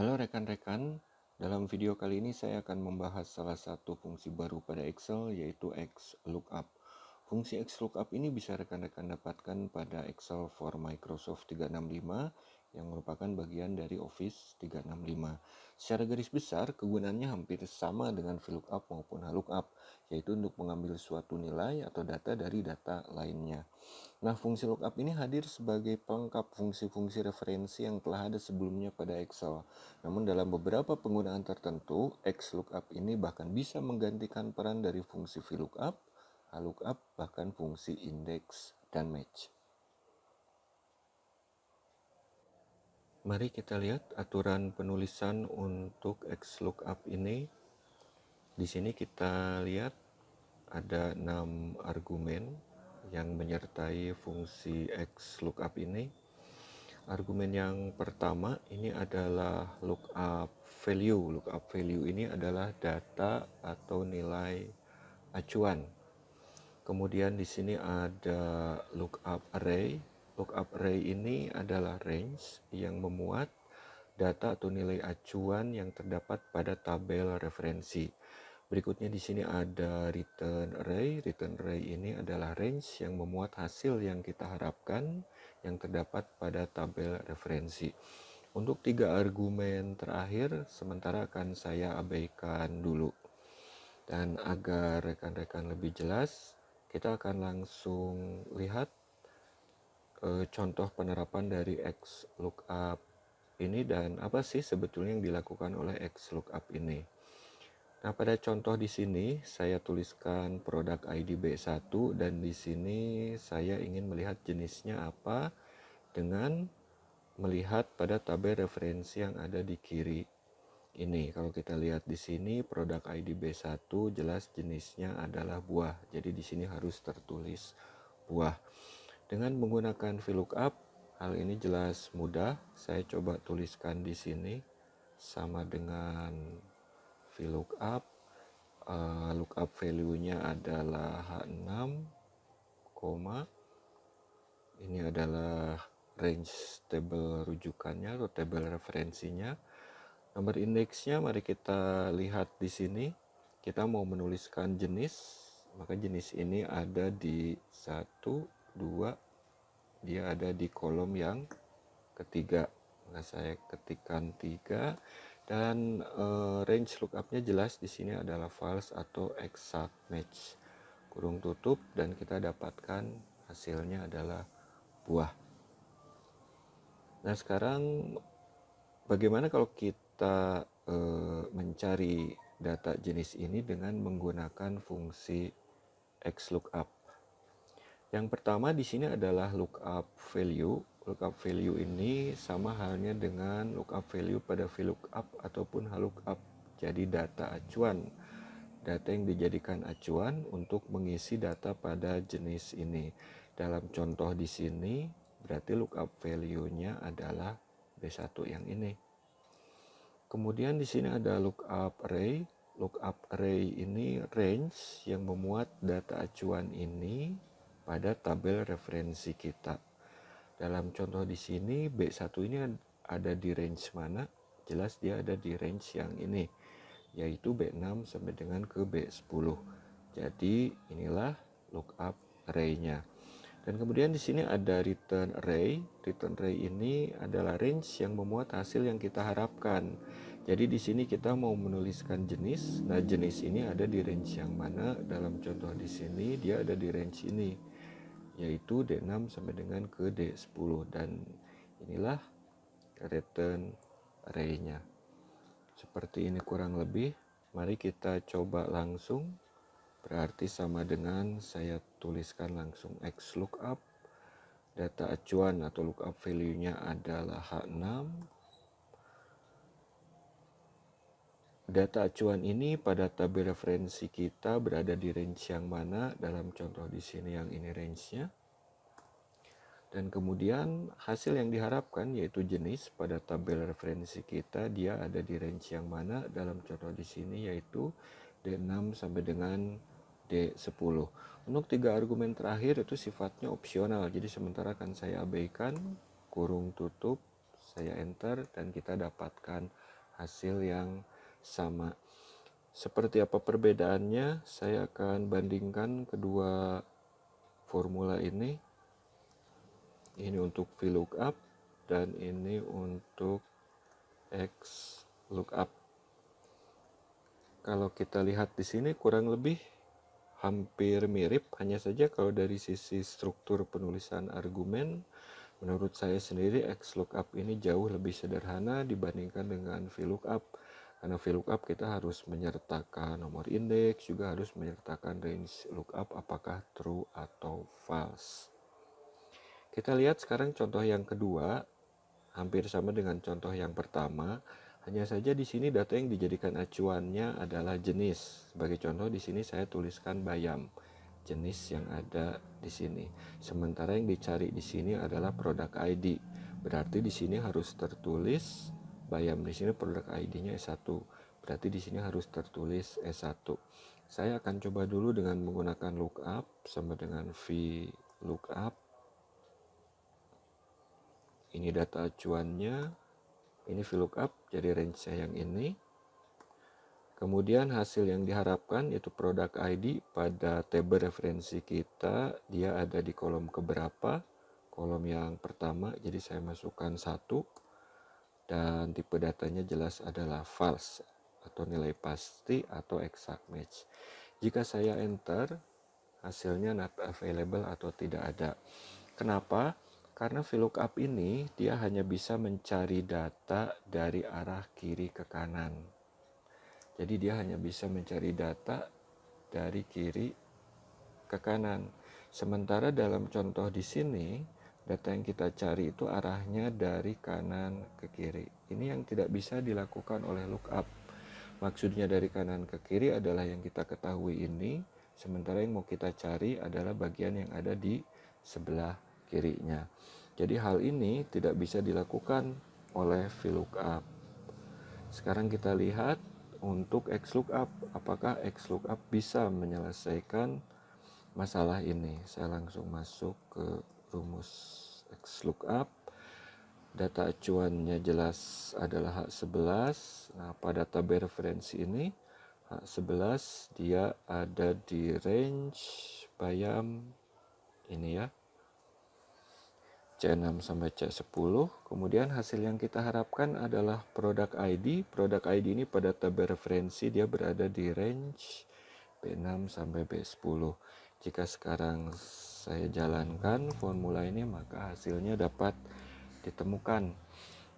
Halo rekan-rekan, dalam video kali ini saya akan membahas salah satu fungsi baru pada Excel yaitu XLOOKUP. Fungsi XLOOKUP ini bisa rekan-rekan dapatkan pada Excel for Microsoft 365 yang merupakan bagian dari Office 365. Secara garis besar, kegunaannya hampir sama dengan VLOOKUP maupun HLOOKUP, yaitu untuk mengambil suatu nilai atau data dari data lainnya. Nah, fungsi lookup ini hadir sebagai pelengkap fungsi-fungsi referensi yang telah ada sebelumnya pada Excel. Namun dalam beberapa penggunaan tertentu, XLOOKUP ini bahkan bisa menggantikan peran dari fungsi VLOOKUP, HLOOKUP, bahkan fungsi index dan match. Mari kita lihat aturan penulisan untuk XLOOKUP ini. Di sini kita lihat ada 6 argumen yang menyertai fungsi XLOOKUP ini. Argumen yang pertama ini adalah lookup value. Lookup value ini adalah data atau nilai acuan. Kemudian di sini ada lookup array. Lookup array ini adalah range yang memuat data atau nilai acuan yang terdapat pada tabel referensi. Berikutnya di sini ada return array. Return array ini adalah range yang memuat hasil yang kita harapkan yang terdapat pada tabel referensi. Untuk 3 argumen terakhir sementara akan saya abaikan dulu. Dan agar rekan-rekan lebih jelas, kita akan langsung lihat contoh penerapan dari XLOOKUP ini dan apa sih sebetulnya yang dilakukan oleh XLOOKUP ini. Nah, pada contoh di sini saya tuliskan produk ID B1 dan di sini saya ingin melihat jenisnya apa dengan melihat pada tabel referensi yang ada di kiri ini. Kalau kita lihat di sini produk ID B1 jelas jenisnya adalah buah. Jadi di sini harus tertulis buah. Dengan menggunakan VLOOKUP, hal ini jelas mudah. Saya coba tuliskan di sini sama dengan VLOOKUP. Lookup value-nya adalah H6, ini adalah range table rujukannya atau table referensinya. Nomor indeksnya mari kita lihat di sini. Kita mau menuliskan jenis, maka jenis ini ada di 1, 2, dia ada di kolom yang ketiga. Maka saya ketikkan 3 dan range lookupnya jelas di sini adalah false atau exact match. Kurung tutup dan kita dapatkan hasilnya adalah buah. Nah, sekarang bagaimana kalau kita mencari data jenis ini dengan menggunakan fungsi XLOOKUP? Yang pertama di sini adalah lookup value. Lookup value ini sama halnya dengan lookup value pada VLOOKUP ataupun HLOOKUP. Jadi data acuan, data yang dijadikan acuan untuk mengisi data pada jenis ini. Dalam contoh di sini berarti lookup value-nya adalah B1 yang ini. Kemudian di sini ada lookup array. Lookup array ini range yang memuat data acuan ini pada tabel referensi kita. Dalam contoh di sini B1 ini ada di range mana? Jelas dia ada di range yang ini, yaitu B6 sampai dengan ke B10. Jadi inilah lookup array-nya. Dan kemudian di sini ada return array. Return array ini adalah range yang memuat hasil yang kita harapkan. Jadi di sini kita mau menuliskan jenis. Nah, jenis ini ada di range yang mana? Dalam contoh di sini dia ada di range ini, yaitu D6 sampai dengan ke D10, dan inilah return array-nya. Seperti ini kurang lebih. Mari kita coba langsung. Berarti sama dengan saya tuliskan langsung XLOOKUP. Data acuan atau lookup value-nya adalah H6. Data acuan ini pada tabel referensi kita berada di range yang mana? Dalam contoh di sini yang ini range-nya. Dan kemudian hasil yang diharapkan yaitu jenis pada tabel referensi kita dia ada di range yang mana? Dalam contoh di sini yaitu D6 sampai dengan D10. Untuk 3 argumen terakhir itu sifatnya opsional. Jadi sementara akan saya abaikan, kurung tutup, saya enter dan kita dapatkan hasil yang sama. Seperti apa perbedaannya? Saya akan bandingkan kedua formula ini. Ini untuk VLOOKUP dan ini untuk XLOOKUP. Kalau kita lihat di sini kurang lebih hampir mirip, hanya saja kalau dari sisi struktur penulisan argumen, menurut saya sendiri XLOOKUP ini jauh lebih sederhana dibandingkan dengan VLOOKUP. Karena VLOOKUP kita harus menyertakan nomor indeks, juga harus menyertakan range lookup apakah true atau false. Kita lihat sekarang contoh yang kedua, hampir sama dengan contoh yang pertama. Hanya saja di sini data yang dijadikan acuannya adalah jenis. Sebagai contoh di sini saya tuliskan bayam, jenis yang ada di sini. Sementara yang dicari di sini adalah produk ID. Berarti di sini harus tertulis bayam, di sini produk ID-nya S1. Berarti di sini harus tertulis S1. Saya akan coba dulu dengan menggunakan lookup sama dengan VLOOKUP. Ini data acuannya, ini VLOOKUP, jadi range-nya yang ini. Kemudian hasil yang diharapkan yaitu produk ID pada tabel referensi kita, dia ada di kolom keberapa? Kolom yang pertama, jadi saya masukkan 1. Dan tipe datanya jelas adalah false atau nilai pasti atau exact match. Jika saya enter, hasilnya not available atau tidak ada. Kenapa? Karena VLOOKUP ini dia hanya bisa mencari data dari arah kiri ke kanan. Jadi dia hanya bisa mencari data dari kiri ke kanan. Sementara dalam contoh di sini, data yang kita cari itu arahnya dari kanan ke kiri. Ini yang tidak bisa dilakukan oleh lookup. Maksudnya dari kanan ke kiri adalah yang kita ketahui ini, sementara yang mau kita cari adalah bagian yang ada di sebelah kirinya. Jadi hal ini tidak bisa dilakukan oleh VLOOKUP. Sekarang kita lihat untuk XLOOKUP, apakah XLOOKUP bisa menyelesaikan masalah ini. Saya langsung masuk ke rumus XLOOKUP. Data acuannya jelas adalah H11. Nah, pada tabel referensi ini H11 dia ada di range bayam ini ya, C6 sampai C10. Kemudian hasil yang kita harapkan adalah produk ID. Produk ID ini pada tabel referensi dia berada di range B6 sampai B10. Jika sekarang saya jalankan formula ini, maka hasilnya dapat ditemukan.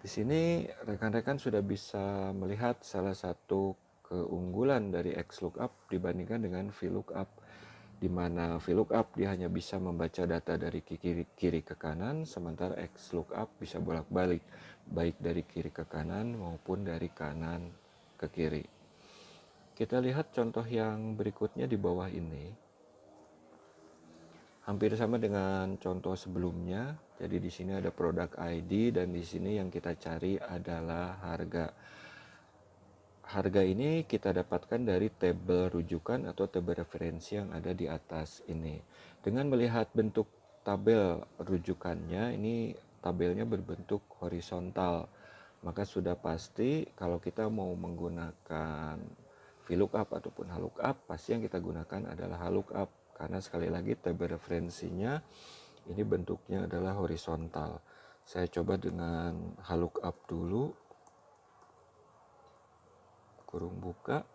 Di sini rekan-rekan sudah bisa melihat salah satu keunggulan dari XLOOKUP dibandingkan dengan VLOOKUP, di mana VLOOKUP dia hanya bisa membaca data dari kiri ke kanan, sementara XLOOKUP bisa bolak-balik, baik dari kiri ke kanan maupun dari kanan ke kiri. Kita lihat contoh yang berikutnya di bawah ini. Hampir sama dengan contoh sebelumnya. Jadi di sini ada produk ID dan di sini yang kita cari adalah harga. Harga ini kita dapatkan dari tabel rujukan atau tabel referensi yang ada di atas ini. Dengan melihat bentuk tabel rujukannya, ini tabelnya berbentuk horizontal. Maka sudah pasti kalau kita mau menggunakan VLOOKUP ataupun HLOOKUP, pasti yang kita gunakan adalah HLOOKUP. Karena sekali lagi tabel referensinya ini bentuknya adalah horizontal. Saya coba dengan HLOOKUP dulu. Kurung buka,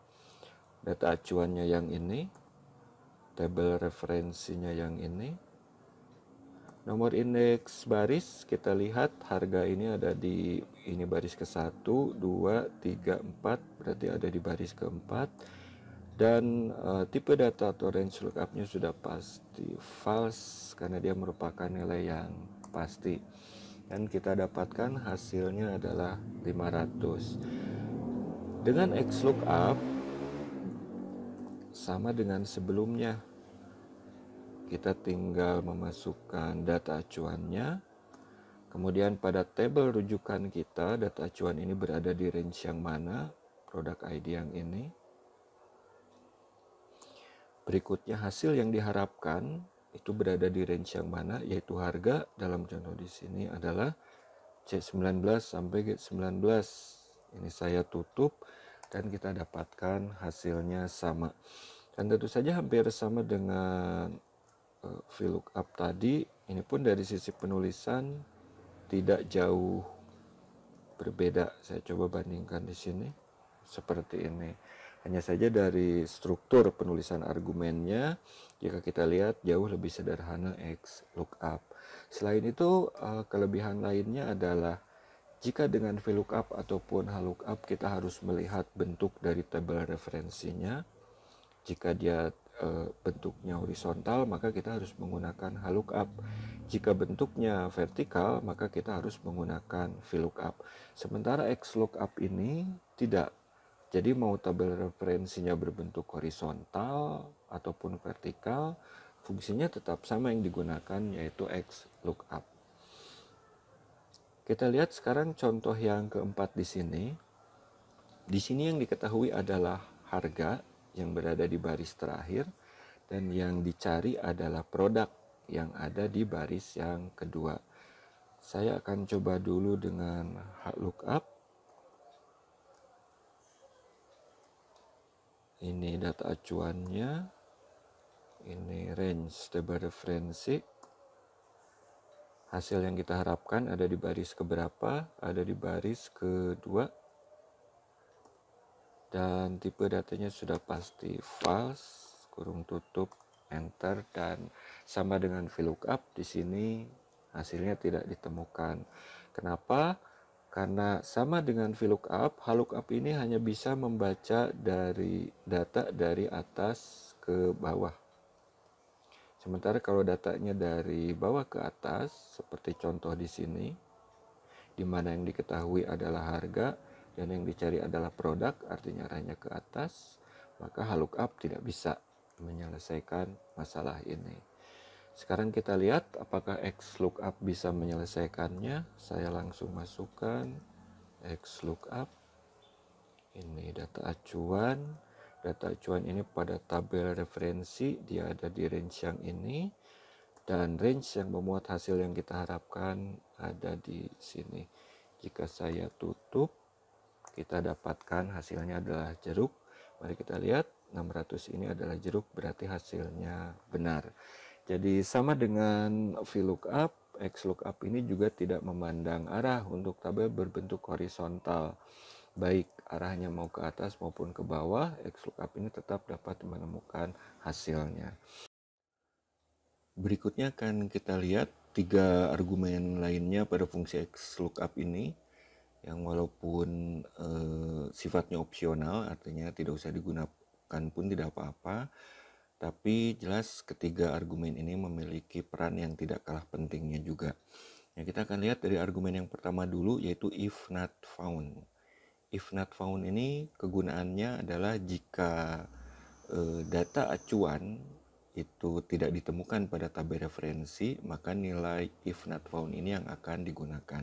data acuannya yang ini, tabel referensinya yang ini, nomor indeks baris kita lihat harga ini ada di ini baris ke-1, 2, 3, 4, berarti ada di baris ke-4, dan tipe data atau range lookupnya sudah pasti false karena dia merupakan nilai yang pasti, dan kita dapatkan hasilnya adalah 500. Dengan XLOOKUP sama dengan sebelumnya, kita tinggal memasukkan data acuannya, kemudian pada tabel rujukan kita data acuan ini berada di range yang mana, produk ID yang ini. Berikutnya hasil yang diharapkan itu berada di range yang mana, yaitu harga dalam contoh di sini adalah C19 sampai G19. Ini saya tutup dan kita dapatkan hasilnya sama. Dan tentu saja hampir sama dengan VLOOKUP tadi. Ini pun dari sisi penulisan tidak jauh berbeda. Saya coba bandingkan di sini seperti ini. Hanya saja dari struktur penulisan argumennya, jika kita lihat jauh lebih sederhana XLOOKUP. Selain itu, kelebihan lainnya adalah jika dengan VLOOKUP ataupun HLOOKUP kita harus melihat bentuk dari tabel referensinya. Jika dia bentuknya horizontal, maka kita harus menggunakan HLOOKUP. Jika bentuknya vertikal, maka kita harus menggunakan VLOOKUP. Sementara XLOOKUP ini tidak. Jadi mau tabel referensinya berbentuk horizontal ataupun vertikal, fungsinya tetap sama yang digunakan, yaitu XLOOKUP. Kita lihat sekarang contoh yang keempat di sini. Di sini yang diketahui adalah harga yang berada di baris terakhir dan yang dicari adalah produk yang ada di baris yang kedua. Saya akan coba dulu dengan HLOOKUP. Ini data acuannya. Ini range table referensi. Hasil yang kita harapkan ada di baris keberapa? Ada di baris kedua. Dan tipe datanya sudah pasti false, kurung tutup, enter, dan sama dengan VLOOKUP. Di sini hasilnya tidak ditemukan. Kenapa? Karena sama dengan VLOOKUP, HLOOKUP ini hanya bisa membaca dari data dari atas ke bawah. Sementara kalau datanya dari bawah ke atas, seperti contoh di sini, di mana yang diketahui adalah harga dan yang dicari adalah produk, artinya arahnya ke atas, maka HLOOKUP tidak bisa menyelesaikan masalah ini. Sekarang kita lihat apakah XLOOKUP bisa menyelesaikannya. Saya langsung masukkan XLOOKUP. Ini data acuan. Data acuan ini pada tabel referensi, dia ada di range yang ini. Dan range yang memuat hasil yang kita harapkan ada di sini. Jika saya tutup, kita dapatkan hasilnya adalah jeruk. Mari kita lihat, 600 ini adalah jeruk, berarti hasilnya benar. Jadi sama dengan VLOOKUP, XLOOKUP ini juga tidak memandang arah untuk tabel berbentuk horizontal. Baik arahnya mau ke atas maupun ke bawah, XLOOKUP ini tetap dapat menemukan hasilnya. Berikutnya akan kita lihat 3 argumen lainnya pada fungsi XLOOKUP ini, yang walaupun sifatnya opsional, artinya tidak usah digunakan pun tidak apa-apa, tapi jelas ketiga argumen ini memiliki peran yang tidak kalah pentingnya juga. Ya, kita akan lihat dari argumen yang pertama dulu, yaitu if not found. If not found ini kegunaannya adalah jika data acuan itu tidak ditemukan pada tabel referensi, maka nilai if not found ini yang akan digunakan.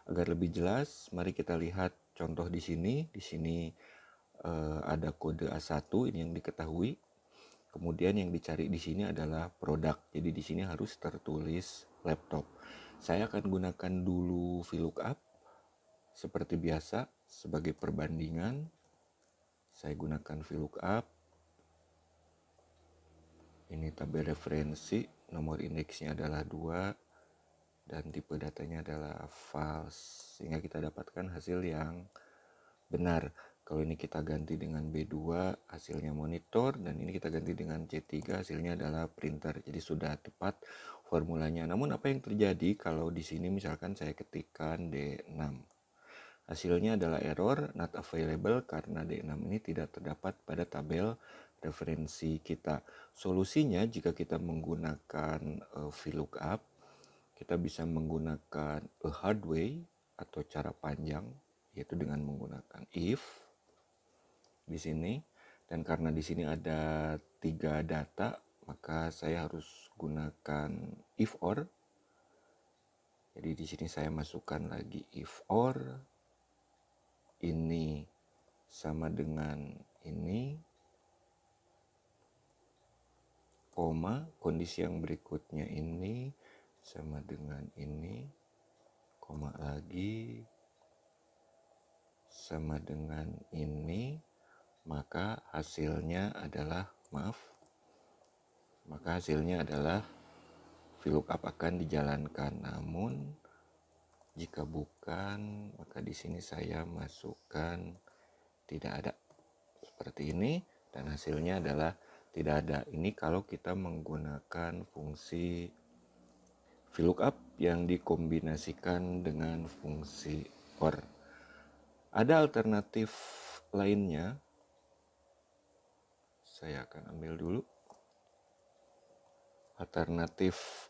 Agar lebih jelas, mari kita lihat contoh di sini. Di sini ada kode A1, ini yang diketahui. Kemudian yang dicari di sini adalah produk. Jadi di sini harus tertulis laptop. Saya akan gunakan dulu VLOOKUP seperti biasa sebagai perbandingan. Saya gunakan VLOOKUP. Ini tabel referensi, nomor indeksnya adalah 2 dan tipe datanya adalah false, sehingga kita dapatkan hasil yang benar. Kalau ini kita ganti dengan B2, hasilnya monitor, dan ini kita ganti dengan C3, hasilnya adalah printer. Jadi sudah tepat formulanya. Namun apa yang terjadi kalau di sini misalkan saya ketikkan D6? Hasilnya adalah error not available karena D6 ini tidak terdapat pada tabel referensi kita. Solusinya jika kita menggunakan VLOOKUP, kita bisa menggunakan a hard way atau cara panjang, yaitu dengan menggunakan if di sini. Dan karena di sini ada 3 data, maka saya harus gunakan if or. Jadi di sini saya masukkan lagi if or. Ini sama dengan ini, koma, kondisi yang berikutnya ini sama dengan ini, koma lagi, sama dengan ini, maka hasilnya adalah VLOOKUP akan dijalankan. Namun jika bukan, maka di sini saya masukkan tidak ada seperti ini, dan hasilnya adalah tidak ada. Ini kalau kita menggunakan fungsi VLOOKUP yang dikombinasikan dengan fungsi OR. Ada alternatif lainnya, saya akan ambil dulu. Alternatif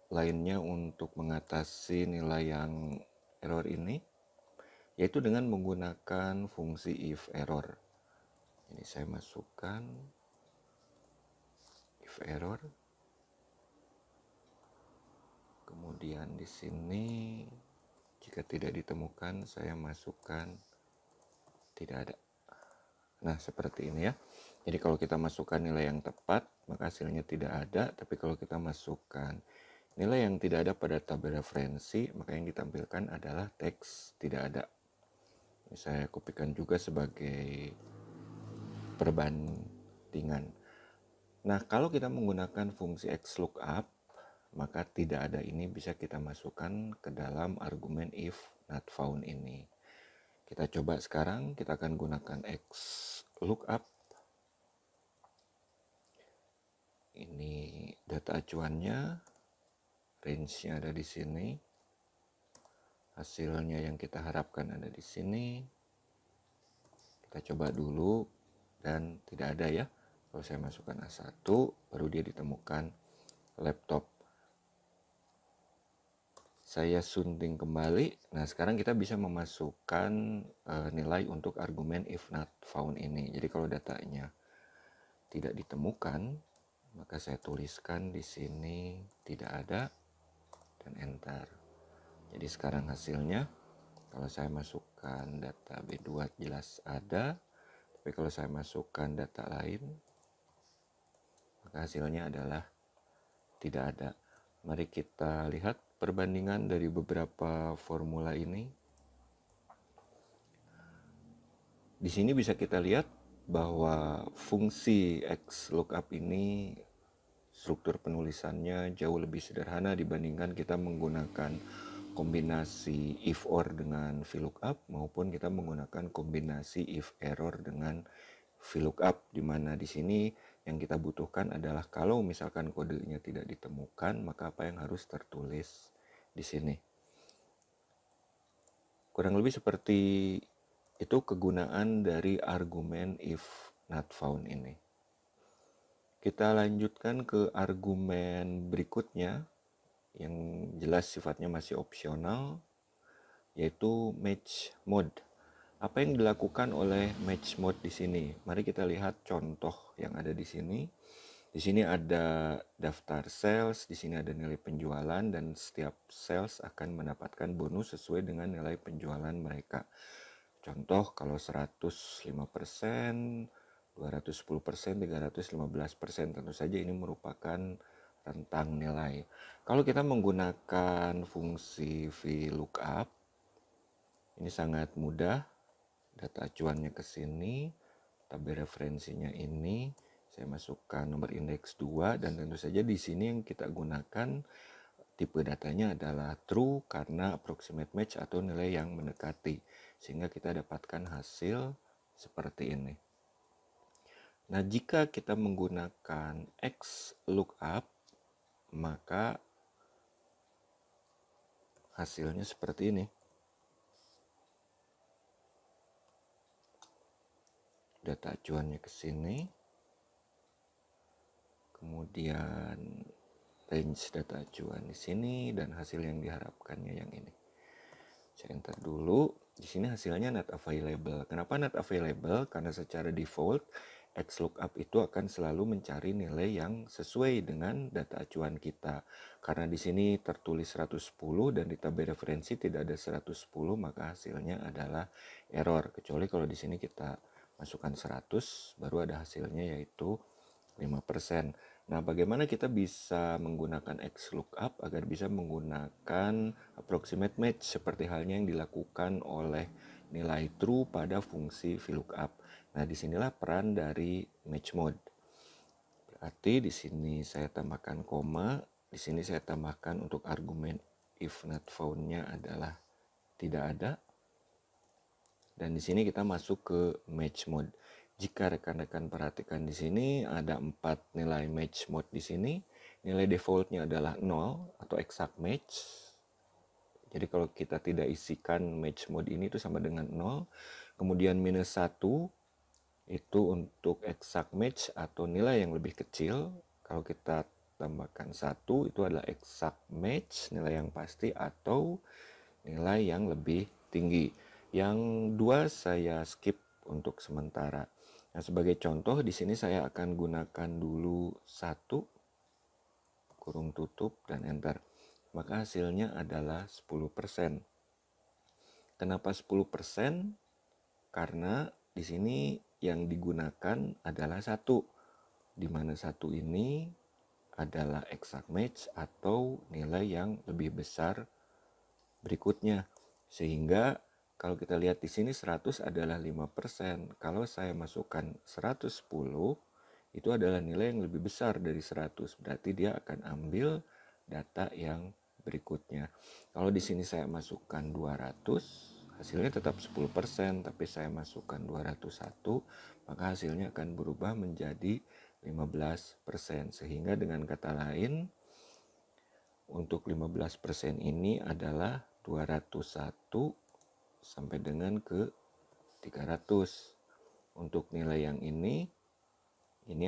lainnya untuk mengatasi nilai yang error ini, yaitu dengan menggunakan fungsi if error. Ini saya masukkan if error. Kemudian di sini jika tidak ditemukan, saya masukkan tidak ada. Nah, seperti ini ya. Jadi kalau kita masukkan nilai yang tepat, maka hasilnya tidak ada. Tapi kalau kita masukkan nilai yang tidak ada pada tabel referensi, maka yang ditampilkan adalah teks tidak ada. Ini saya kopikan juga sebagai perbandingan. Nah, kalau kita menggunakan fungsi XLOOKUP, maka tidak ada ini bisa kita masukkan ke dalam argumen if not found ini. Kita coba sekarang, kita akan gunakan XLOOKUP. Ini data acuannya, range-nya ada di sini. Hasilnya yang kita harapkan ada di sini. Kita coba dulu dan tidak ada ya. Kalau saya masukkan A1, baru dia ditemukan laptop. Saya sunting kembali. Nah, sekarang kita bisa memasukkan nilai untuk argumen if not found ini. Jadi kalau datanya tidak ditemukan, maka saya tuliskan di sini tidak ada dan enter. Jadi sekarang hasilnya, kalau saya masukkan data B2 jelas ada, tapi kalau saya masukkan data lain, maka hasilnya adalah tidak ada. Mari kita lihat perbandingan dari beberapa formula ini. Di sini bisa kita lihat bahwa fungsi XLOOKUP ini struktur penulisannya jauh lebih sederhana dibandingkan kita menggunakan kombinasi if or dengan VLOOKUP maupun kita menggunakan kombinasi if error dengan VLOOKUP, di mana di sini yang kita butuhkan adalah kalau misalkan kodenya tidak ditemukan, maka apa yang harus tertulis di sini. Kurang lebih seperti itu kegunaan dari argumen if not found ini. Kita lanjutkan ke argumen berikutnya yang jelas sifatnya masih opsional, yaitu match mode. Apa yang dilakukan oleh match mode di sini? Mari kita lihat contoh yang ada di sini. Di sini ada daftar sales, di sini ada nilai penjualan, dan setiap sales akan mendapatkan bonus sesuai dengan nilai penjualan mereka. Contoh kalau 105%, 210%, 315%, tentu saja ini merupakan rentang nilai. Kalau kita menggunakan fungsi VLOOKUP, ini sangat mudah. Data acuannya ke sini, tabel referensinya ini, saya masukkan nomor indeks 2, dan tentu saja di sini yang kita gunakan tipe datanya adalah true karena approximate match atau nilai yang mendekati, sehingga kita dapatkan hasil seperti ini. Nah, jika kita menggunakan XLOOKUP, maka hasilnya seperti ini. Data acuannya ke sini, kemudian range data acuan di sini, dan hasil yang diharapkannya yang ini. Saya enter dulu. Di sini hasilnya not available. Kenapa not available? Karena secara default XLOOKUP itu akan selalu mencari nilai yang sesuai dengan data acuan kita. Karena di sini tertulis 110 dan di tabel referensi tidak ada 110, maka hasilnya adalah error. Kecuali kalau di sini kita masukkan 100, baru ada hasilnya yaitu 5%. Nah, bagaimana kita bisa menggunakan XLOOKUP agar bisa menggunakan approximate match seperti halnya yang dilakukan oleh nilai true pada fungsi VLOOKUP. Nah, disinilah peran dari match mode. Berarti di sini saya tambahkan koma, di sini saya tambahkan untuk argumen if not found-nya adalah tidak ada. Dan di sini kita masuk ke match mode. Jika rekan-rekan perhatikan di sini ada 4 nilai match mode di sini. Nilai defaultnya adalah 0 atau exact match. Jadi kalau kita tidak isikan match mode ini itu sama dengan 0. Kemudian minus 1 itu untuk exact match atau nilai yang lebih kecil. Kalau kita tambahkan 1 itu adalah exact match, nilai yang pasti atau nilai yang lebih tinggi. Yang dua saya skip untuk sementara. Nah, sebagai contoh di sini saya akan gunakan dulu 1 kurung tutup dan enter. Maka hasilnya adalah 10%. Kenapa 10%? Karena di sini yang digunakan adalah 1, di mana 1 ini adalah exact match atau nilai yang lebih besar berikutnya. Sehingga kalau kita lihat di sini 100 adalah 5%. Kalau saya masukkan 110 itu adalah nilai yang lebih besar dari 100. Berarti dia akan ambil data yang berikutnya. Kalau di sini saya masukkan 200, hasilnya tetap 10%, tapi saya masukkan 201, maka hasilnya akan berubah menjadi 15%. Sehingga dengan kata lain, untuk 15% ini adalah 201 sampai dengan ke 300. Untuk nilai yang ini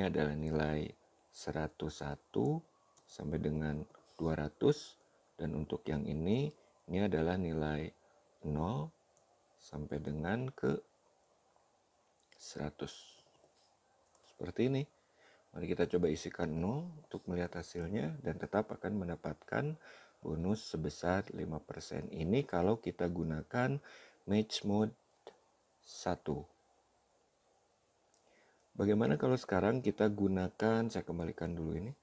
adalah nilai 101 sampai dengan 200. Dan untuk yang ini adalah nilai 0 sampai dengan ke 100. Seperti ini. Mari kita coba isikan 0 untuk melihat hasilnya dan tetap akan mendapatkan bonus sebesar 5%. Ini kalau kita gunakan match mode 1. Bagaimana kalau sekarang kita gunakan, saya kembalikan dulu ini.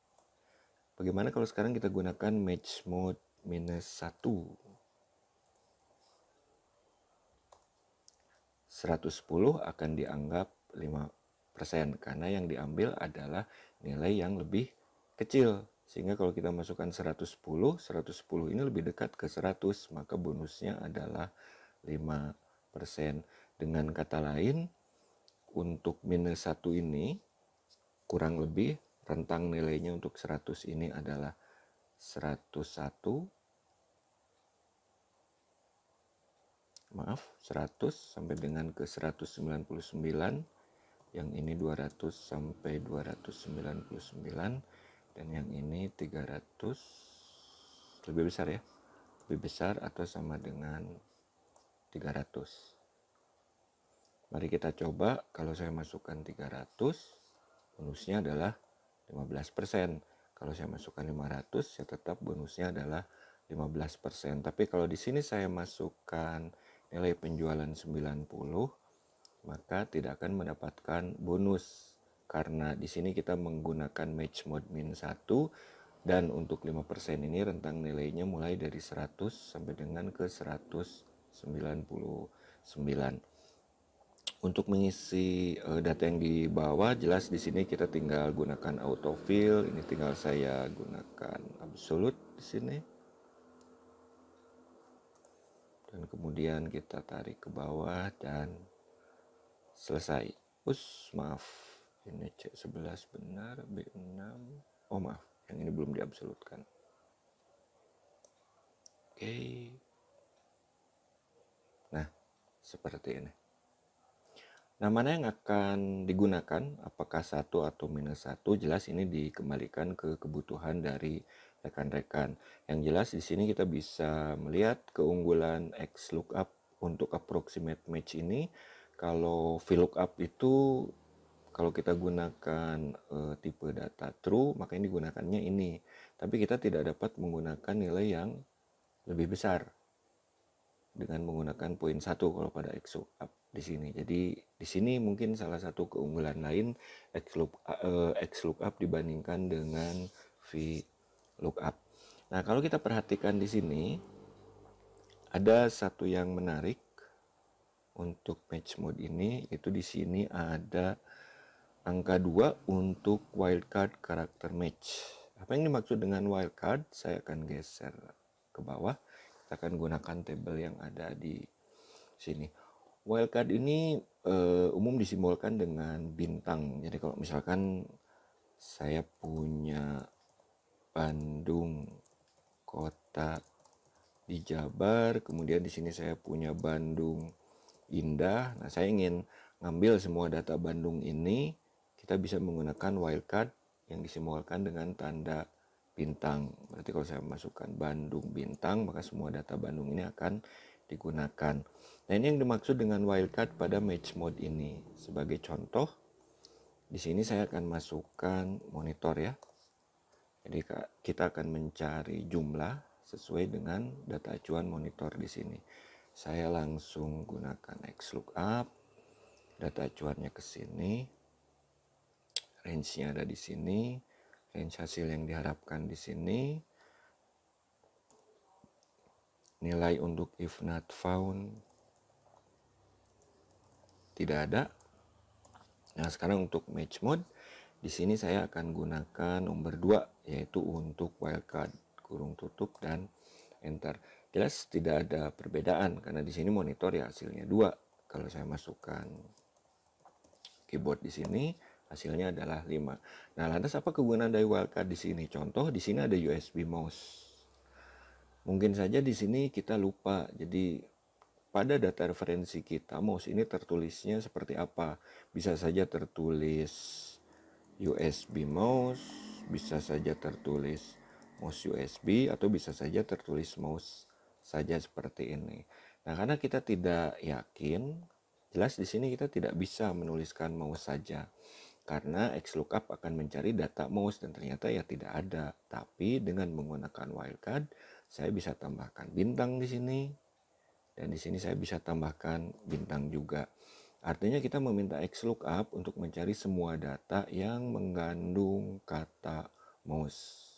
Bagaimana kalau sekarang kita gunakan match mode minus 1. 110 akan dianggap 5% karena yang diambil adalah nilai yang lebih kecil. Sehingga kalau kita masukkan 110 ini lebih dekat ke 100, maka bonusnya adalah 5%. Dengan kata lain, untuk minus 1 ini kurang lebih rentang nilainya untuk 100 ini adalah 100 sampai dengan ke 199, yang ini 200 sampai 299, dan yang ini 300, lebih besar ya, lebih besar atau sama dengan 300. Mari kita coba. Kalau saya masukkan 300, bonusnya adalah 15%. Kalau saya masukkan 500, ya tetap bonusnya adalah 15%. Tapi kalau di sini saya masukkan nilai penjualan 90, maka tidak akan mendapatkan bonus. Karena di sini kita menggunakan match mode min 1, dan untuk 5% ini rentang nilainya mulai dari 100 sampai dengan ke 199. Untuk mengisi data yang di bawah, jelas di sini kita tinggal gunakan autofill. Ini tinggal saya gunakan absolute di sini. Dan kemudian kita tarik ke bawah dan selesai. Maaf. Ini C11 benar, B6. Oh maaf, yang ini belum diabsolutkan. Oke. Nah, seperti ini. Nah, mana yang akan digunakan, apakah 1 atau minus 1, jelas ini dikembalikan ke kebutuhan dari rekan-rekan. Yang jelas di sini kita bisa melihat keunggulan XLOOKUP untuk approximate match ini. Kalau VLOOKUP itu, kalau kita gunakan tipe data true, maka ini digunakannya ini. Tapi kita tidak dapat menggunakan nilai yang lebih besar dengan menggunakan poin 1 kalau pada XLOOKUP di sini. Jadi di sini mungkin salah satu keunggulan lain XLOOKUP dibandingkan dengan VLOOKUP. Nah, kalau kita perhatikan di sini ada satu yang menarik. untuk match mode ini, itu di sini ada angka 2 untuk wildcard karakter match. Apa yang dimaksud dengan wildcard? Saya akan geser ke bawah. Kita akan gunakan tabel yang ada di sini. Wildcard ini umum disimbolkan dengan bintang. Jadi kalau misalkan saya punya Bandung kota di Jabar, kemudian di sini saya punya Bandung Indah. Nah, saya ingin ngambil semua data Bandung ini, kita bisa menggunakan wildcard yang disimbolkan dengan tanda bintang. Berarti kalau saya masukkan Bandung bintang, maka semua data Bandung ini akan digunakan. Nah, ini yang dimaksud dengan wildcard pada match mode ini. Sebagai contoh, di sini saya akan masukkan monitor ya. Jadi kita akan mencari jumlah sesuai dengan data acuan monitor di sini. Saya langsung gunakan XLOOKUP, data acuannya ke sini, range-nya ada di sini, range hasil yang diharapkan di sini, nilai untuk if not found tidak ada. Nah, sekarang untuk match mode, di sini saya akan gunakan nomor 2, yaitu untuk wildcard, kurung tutup dan enter. Jelas tidak ada perbedaan karena di sini monitor ya hasilnya 2. Kalau saya masukkan keyboard di sini, hasilnya adalah 5. Nah, lantas apa kegunaan dari wildcard di sini? Contoh, di sini ada USB mouse. Mungkin saja di sini kita lupa. Jadi pada data referensi kita, mouse ini tertulisnya seperti apa? Bisa saja tertulis USB mouse, bisa saja tertulis mouse USB, atau bisa saja tertulis mouse saja seperti ini. Nah, karena kita tidak yakin, jelas di sini kita tidak bisa menuliskan mouse saja. Karena XLOOKUP akan mencari data mouse dan ternyata ya tidak ada. Tapi dengan menggunakan wildcard, saya bisa tambahkan bintang di sini. Dan di sini saya bisa tambahkan bintang juga. Artinya kita meminta XLOOKUP untuk mencari semua data yang mengandung kata mouse.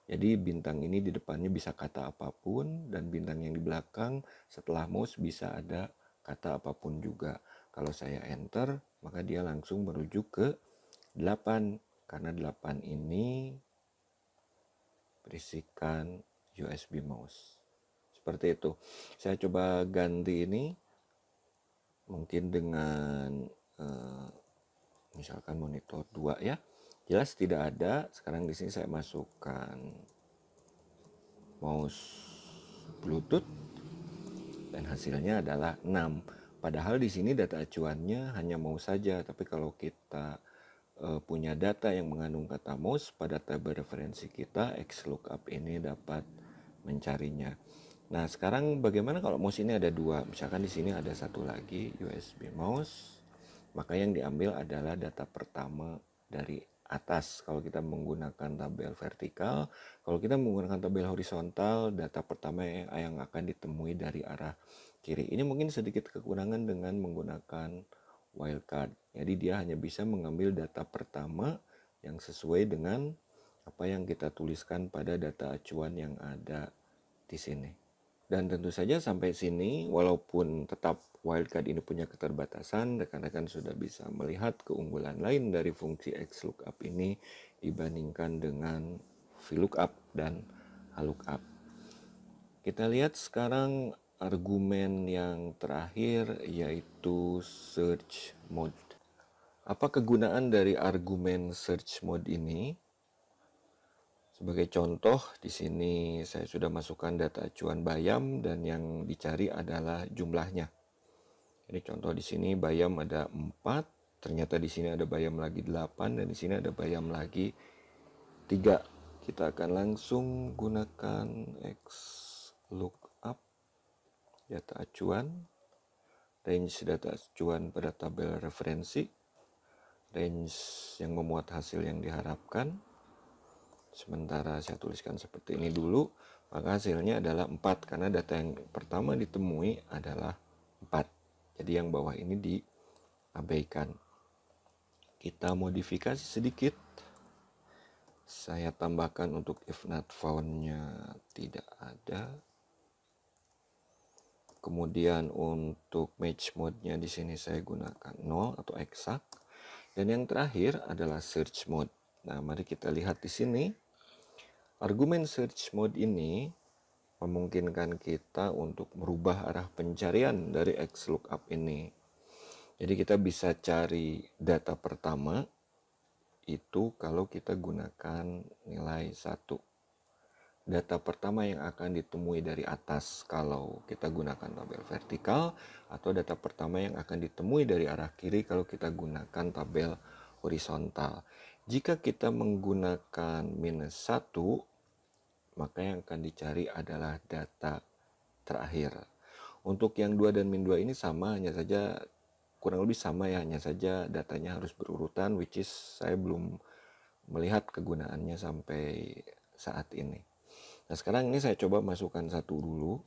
Jadi bintang ini di depannya bisa kata apapun, dan bintang yang di belakang setelah mouse bisa ada kata apapun juga. Kalau saya enter, maka dia langsung merujuk ke 8, karena 8 ini berisikan USB mouse. Seperti itu. Saya coba ganti ini, mungkin dengan misalkan monitor 2 ya. Jelas tidak ada. Sekarang di sini saya masukkan mouse Bluetooth dan hasilnya adalah 6. Padahal di sini data acuannya hanya mouse saja, tapi kalau kita punya data yang mengandung kata mouse pada tabel referensi kita, XLOOKUP ini dapat mencarinya. Nah, sekarang bagaimana kalau mouse ini ada 2? Misalkan di sini ada satu lagi USB mouse, maka yang diambil adalah data pertama dari atas kalau kita menggunakan tabel vertikal. Kalau kita menggunakan tabel horizontal, data pertama yang akan ditemui dari arah kiri. Ini mungkin sedikit kekurangan dengan menggunakan wildcard. Jadi dia hanya bisa mengambil data pertama yang sesuai dengan apa yang kita tuliskan pada data acuan yang ada di sini. Dan tentu saja sampai sini, walaupun tetap wildcard ini punya keterbatasan, rekan-rekan sudah bisa melihat keunggulan lain dari fungsi XLOOKUP ini dibandingkan dengan VLOOKUP dan HLOOKUP. Kita lihat sekarang argumen yang terakhir, yaitu search mode. Apa kegunaan dari argumen search mode ini? Sebagai contoh, di sini saya sudah masukkan data acuan bayam dan yang dicari adalah jumlahnya. Jadi contoh di sini bayam ada 4, ternyata di sini ada bayam lagi 8, dan di sini ada bayam lagi 3. Kita akan langsung gunakan XLOOKUP data acuan, range data acuan pada tabel referensi, range yang memuat hasil yang diharapkan. Sementara saya tuliskan seperti ini dulu, maka hasilnya adalah 4 karena data yang pertama ditemui adalah 4. Jadi yang bawah ini diabaikan. Kita modifikasi sedikit. Saya tambahkan untuk if not found-nya tidak ada. Kemudian untuk match mode-nya di sini saya gunakan 0 atau exact. Dan yang terakhir adalah search mode. Nah, mari kita lihat di sini. Argumen search mode ini memungkinkan kita untuk merubah arah pencarian dari XLOOKUP ini. Jadi kita bisa cari data pertama itu kalau kita gunakan nilai 1. Data pertama yang akan ditemui dari atas kalau kita gunakan tabel vertikal, atau data pertama yang akan ditemui dari arah kiri kalau kita gunakan tabel horizontal. Jika kita menggunakan -1, maka yang akan dicari adalah data terakhir. Untuk yang 2 dan -2 ini sama, hanya saja kurang lebih sama ya, hanya saja datanya harus berurutan, which is saya belum melihat kegunaannya sampai saat ini. Nah, sekarang ini saya coba masukkan 1 dulu.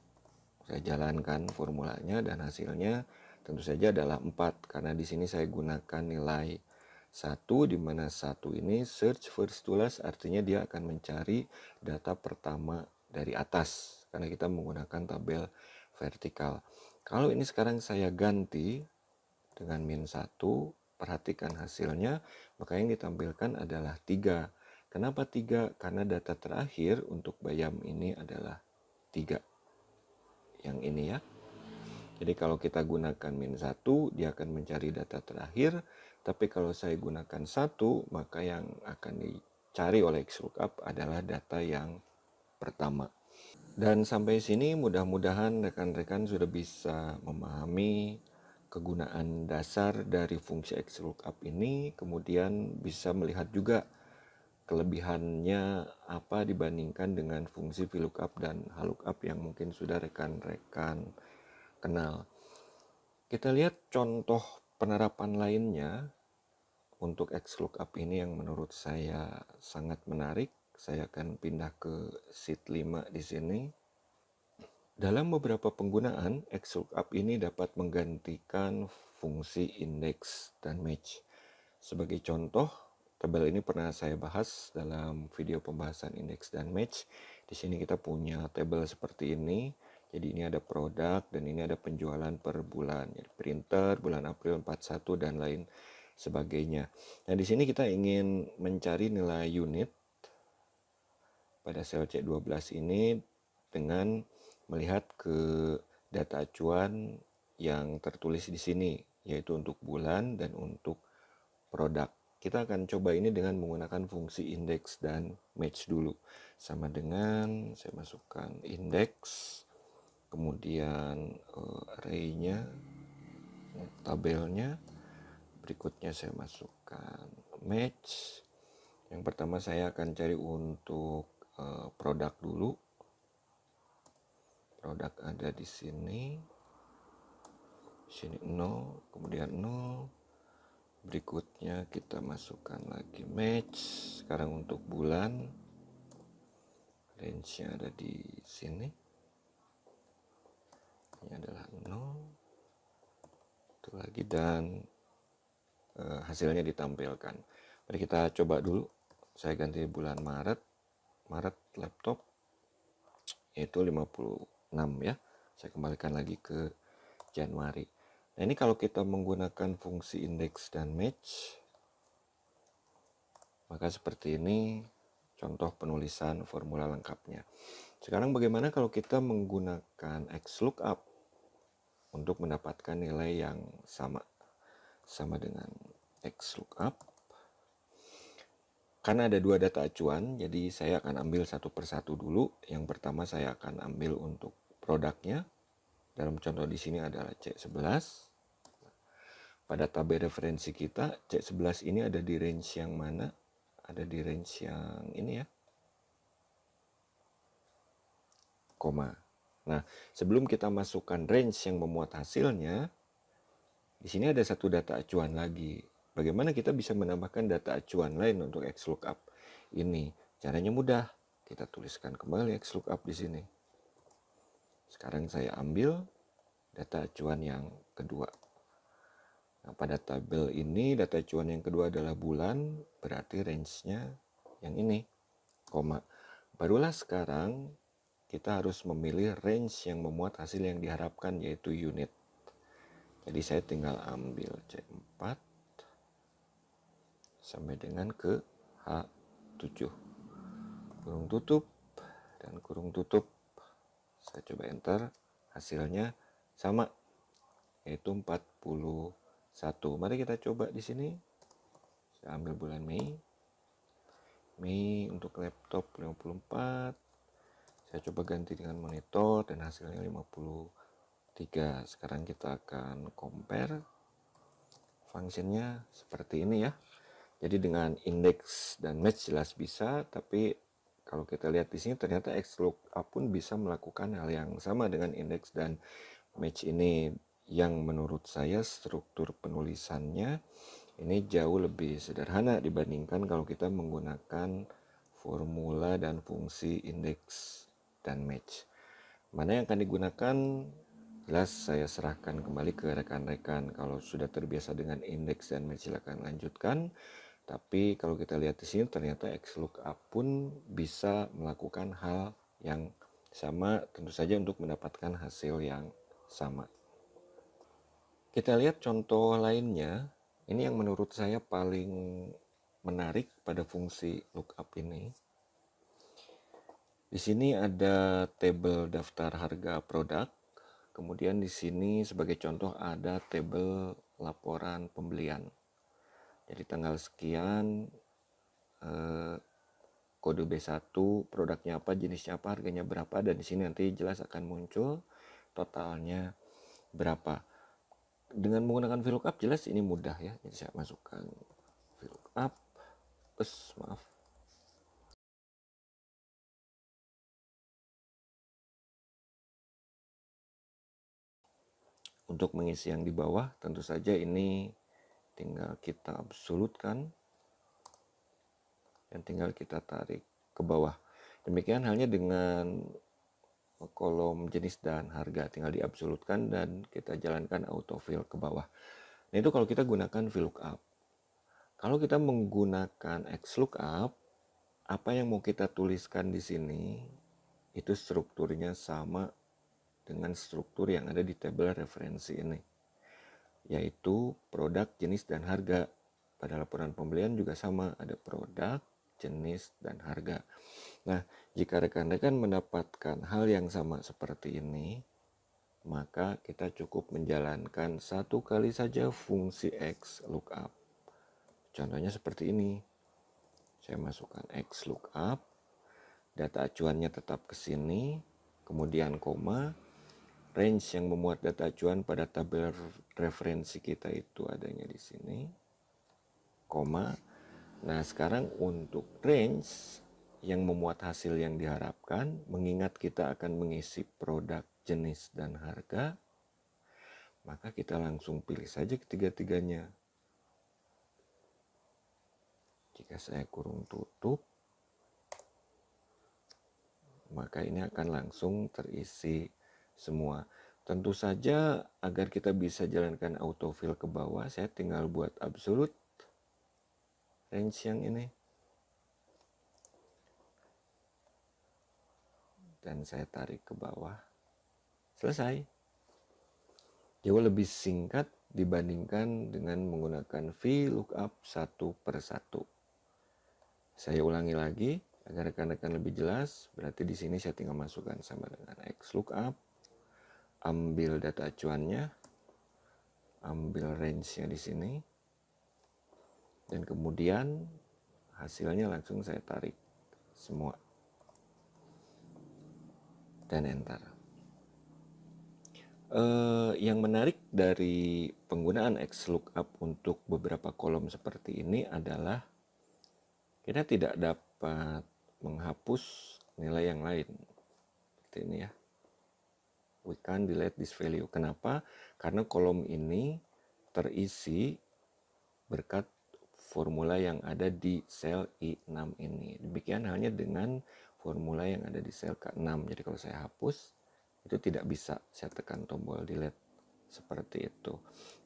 Saya jalankan formulanya dan hasilnya tentu saja adalah 4 karena di sini saya gunakan nilai 1, di mana 1 ini search first to last, artinya dia akan mencari data pertama dari atas karena kita menggunakan tabel vertikal. Kalau ini sekarang saya ganti dengan -1, perhatikan hasilnya, maka yang ditampilkan adalah 3. Kenapa 3? Karena data terakhir untuk bayam ini adalah 3. Yang ini ya. Jadi kalau kita gunakan -1, dia akan mencari data terakhir. Tapi kalau saya gunakan 1, maka yang akan dicari oleh XLOOKUP adalah data yang pertama. Dan sampai sini mudah-mudahan rekan-rekan sudah bisa memahami kegunaan dasar dari fungsi XLOOKUP ini. Kemudian bisa melihat juga kelebihannya apa dibandingkan dengan fungsi VLOOKUP dan HLOOKUP yang mungkin sudah rekan-rekan kenal. Kita lihat contoh penerapan lainnya untuk XLOOKUP ini yang menurut saya sangat menarik. Saya akan pindah ke sheet 5 di sini. Dalam beberapa penggunaan, XLOOKUP ini dapat menggantikan fungsi index dan match. Sebagai contoh, tabel ini pernah saya bahas dalam video pembahasan indeks dan match. Di sini kita punya tabel seperti ini. Jadi ini ada produk dan ini ada penjualan per bulan. Jadi printer bulan April 41 dan lain sebagainya. Nah, di sini kita ingin mencari nilai unit pada sel C12 ini dengan melihat ke data acuan yang tertulis di sini, yaitu untuk bulan dan untuk produk. Kita akan coba ini dengan menggunakan fungsi index dan match dulu. Sama dengan saya masukkan index, kemudian array-nya, tabelnya. Berikutnya saya masukkan match. Yang pertama saya akan cari untuk produk dulu. Produk ada di sini. Sini 0, kemudian 0. Berikutnya kita masukkan lagi match. Sekarang untuk bulan, range-nya ada di sini. Ini adalah 0. Itu lagi dan hasilnya ditampilkan. Mari kita coba dulu. Saya ganti bulan Maret. Maret laptop yaitu 56 ya. Saya kembalikan lagi ke Januari. Nah, ini kalau kita menggunakan fungsi index dan match, maka seperti ini contoh penulisan formula lengkapnya. Sekarang bagaimana kalau kita menggunakan XLOOKUP untuk mendapatkan nilai yang sama dengan XLOOKUP? Karena ada 2 data acuan, jadi saya akan ambil satu persatu dulu. Yang pertama saya akan ambil untuk produknya. Dalam contoh di sini adalah C11. Pada tabel referensi kita, C11 ini ada di range yang mana? Ada di range yang ini ya. Koma. Nah, sebelum kita masukkan range yang memuat hasilnya, di sini ada satu data acuan lagi. Bagaimana kita bisa menambahkan data acuan lain untuk XLOOKUP ini? Caranya mudah. Kita tuliskan kembali XLOOKUP di sini. Sekarang saya ambil data acuan yang kedua. Nah, pada tabel ini data acuan yang kedua adalah bulan, berarti range-nya yang ini, koma. Barulah sekarang kita harus memilih range yang memuat hasil yang diharapkan, yaitu unit. Jadi saya tinggal ambil C4 sampai dengan ke H7, kurung tutup dan kurung tutup. Saya coba enter, hasilnya sama, yaitu 41. Mari kita coba di sini. Saya ambil bulan Mei. Mei untuk laptop 54. Saya coba ganti dengan monitor dan hasilnya 53. Sekarang kita akan compare. Fungsinya seperti ini ya. Jadi dengan index dan match jelas bisa, tapi kalau kita lihat di sini ternyata XLOOKUP pun bisa melakukan hal yang sama dengan index dan match ini, yang menurut saya struktur penulisannya ini jauh lebih sederhana dibandingkan kalau kita menggunakan formula dan fungsi index dan match. Mana yang akan digunakan jelas saya serahkan kembali ke rekan-rekan. Kalau sudah terbiasa dengan index dan match silakan lanjutkan. Tapi kalau kita lihat di sini ternyata XLOOKUP pun bisa melakukan hal yang sama, tentu saja untuk mendapatkan hasil yang sama. Kita lihat contoh lainnya. Ini yang menurut saya paling menarik pada fungsi lookup ini. Di sini ada tabel daftar harga produk. Kemudian di sini sebagai contoh ada tabel laporan pembelian. Jadi tanggal sekian, kode B1, produknya apa, jenisnya apa, harganya berapa, dan di sini nanti jelas akan muncul totalnya berapa. Dengan menggunakan VLOOKUP jelas ini mudah ya. Jadi saya masukkan VLOOKUP, maaf. Untuk mengisi yang di bawah, tentu saja ini tinggal kita absolutkan dan tinggal kita tarik ke bawah. Demikian halnya dengan kolom jenis dan harga, tinggal diabsolutkan dan kita jalankan autofill ke bawah. Nah itu kalau kita gunakan VLOOKUP. Kalau kita menggunakan XLOOKUP, apa yang mau kita tuliskan di sini itu strukturnya sama dengan struktur yang ada di tabel referensi ini, yaitu produk, jenis, dan harga. Pada laporan pembelian juga sama, ada produk, jenis, dan harga. Nah, jika rekan-rekan mendapatkan hal yang sama seperti ini, maka kita cukup menjalankan satu kali saja fungsi XLOOKUP. Contohnya seperti ini. Saya masukkan XLOOKUP, data acuannya tetap ke sini, kemudian koma, range yang memuat data acuan pada tabel referensi kita itu adanya di sini, koma. Nah sekarang untuk range yang memuat hasil yang diharapkan, mengingat kita akan mengisi produk, jenis, dan harga, maka kita langsung pilih saja ketiga-tiganya. Jika saya kurung tutup, maka ini akan langsung terisi semua. Tentu saja agar kita bisa jalankan autofill ke bawah, saya tinggal buat absolute range yang ini. Dan saya tarik ke bawah. Selesai. Jauh lebih singkat dibandingkan dengan menggunakan VLOOKUP satu per satu. Saya ulangi lagi agar rekan-rekan lebih jelas. Berarti di sini saya tinggal masukkan sama dengan XLOOKUP, ambil data acuannya, ambil range-nya di sini, dan kemudian hasilnya langsung saya tarik semua dan enter. Yang menarik dari penggunaan XLOOKUP untuk beberapa kolom seperti ini adalah kita tidak dapat menghapus nilai yang lain. Seperti ini ya. We can't delete this value. Kenapa? Karena kolom ini terisi berkat formula yang ada di sel I6 ini. Demikian halnya dengan formula yang ada di sel K6. Jadi kalau saya hapus, itu tidak bisa saya tekan tombol delete seperti itu.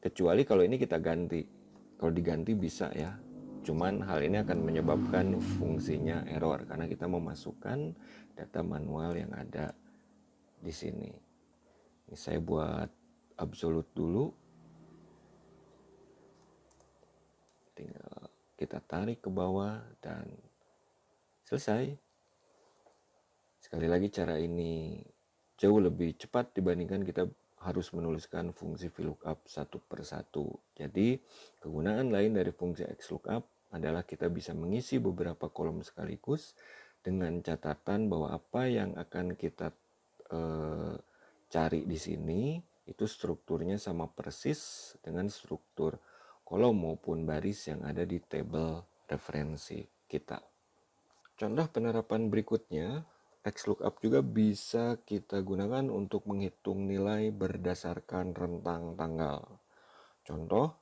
Kecuali kalau ini kita ganti. Kalau diganti bisa ya. Cuman hal ini akan menyebabkan fungsinya error karena kita memasukkan data manual yang ada di sini. Ini saya buat absolute dulu. Tinggal kita tarik ke bawah dan selesai. Sekali lagi cara ini jauh lebih cepat dibandingkan kita harus menuliskan fungsi VLOOKUP satu per satu. Jadi kegunaan lain dari fungsi XLOOKUP adalah kita bisa mengisi beberapa kolom sekaligus dengan catatan bahwa apa yang akan kita cari di sini itu strukturnya sama persis dengan struktur kolom maupun baris yang ada di tabel referensi kita. Contoh penerapan berikutnya, XLOOKUP juga bisa kita gunakan untuk menghitung nilai berdasarkan rentang tanggal. Contoh,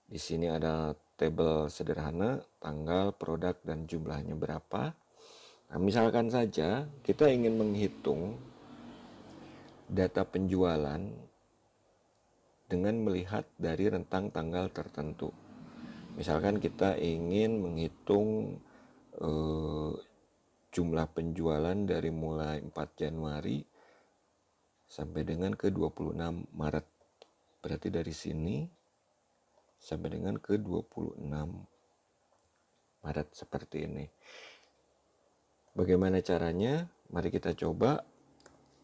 di sini ada tabel sederhana, tanggal, produk, dan jumlahnya berapa. Nah, misalkan saja kita ingin menghitung data penjualan dengan melihat dari rentang tanggal tertentu. Misalkan kita ingin menghitung jumlah penjualan dari mulai 4 Januari sampai dengan ke 26 Maret. Berarti dari sini sampai dengan ke 26 Maret seperti ini. Bagaimana caranya? Mari kita coba.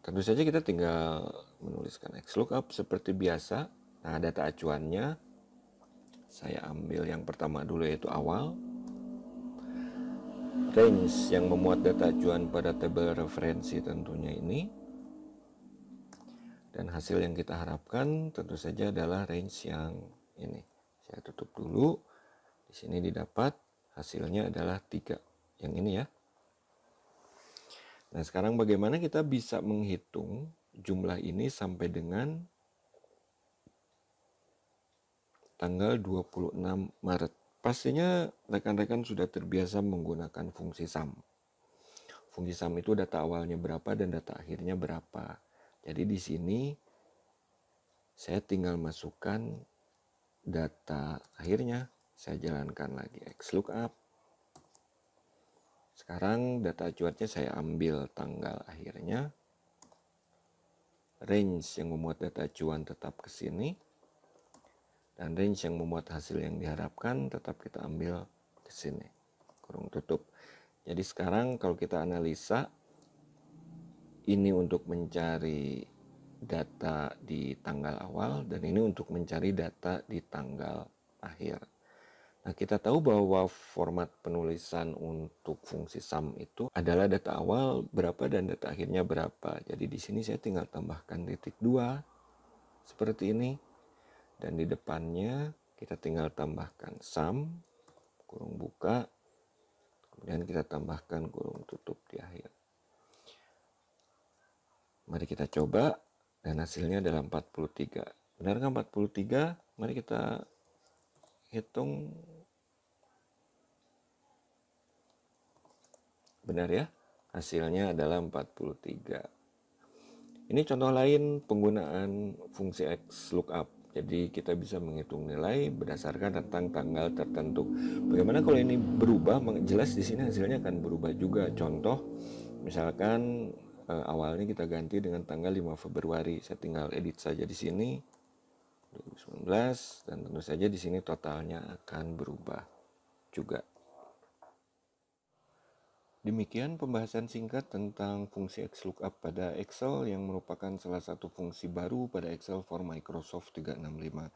Tentu saja kita tinggal menuliskan XLOOKUP seperti biasa. Nah, data acuannya saya ambil yang pertama dulu, yaitu awal. Range yang memuat data acuan pada tabel referensi tentunya ini. Dan hasil yang kita harapkan tentu saja adalah range yang ini. Saya tutup dulu. Di sini didapat hasilnya adalah 3. Yang ini ya. Nah, sekarang bagaimana kita bisa menghitung jumlah ini sampai dengan tanggal 26 Maret. Pastinya rekan-rekan sudah terbiasa menggunakan fungsi sum. Fungsi sum itu data awalnya berapa dan data akhirnya berapa. Jadi di sini saya tinggal masukkan data akhirnya. Saya jalankan lagi XLOOKUP. Sekarang data acuannya saya ambil tanggal akhirnya. Range yang memuat data acuan tetap ke sini. Dan range yang memuat hasil yang diharapkan tetap kita ambil ke sini. Kurung tutup. Jadi sekarang kalau kita analisa, ini untuk mencari data di tanggal awal dan ini untuk mencari data di tanggal akhir. Nah, kita tahu bahwa format penulisan untuk fungsi sum itu adalah data awal berapa dan data akhirnya berapa. Jadi di sini saya tinggal tambahkan titik 2 seperti ini. Dan di depannya kita tinggal tambahkan sum, kurung buka, kemudian kita tambahkan kurung tutup di akhir. Mari kita coba, dan hasilnya adalah 43. Benarkah 43? Mari kita hitung. Benar ya, hasilnya adalah 43. Ini contoh lain penggunaan fungsi XLOOKUP. Jadi kita bisa menghitung nilai berdasarkan rentang tanggal tertentu. Bagaimana kalau ini berubah? Jelas di sini hasilnya akan berubah juga. Contoh, misalkan awalnya kita ganti dengan tanggal 5 Februari. Saya tinggal edit saja di sini 2019 dan tentu saja di sini totalnya akan berubah juga. Demikian pembahasan singkat tentang fungsi XLOOKUP pada Excel yang merupakan salah satu fungsi baru pada Excel for Microsoft 365.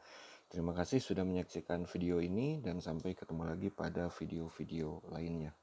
Terima kasih sudah menyaksikan video ini dan sampai ketemu lagi pada video-video lainnya.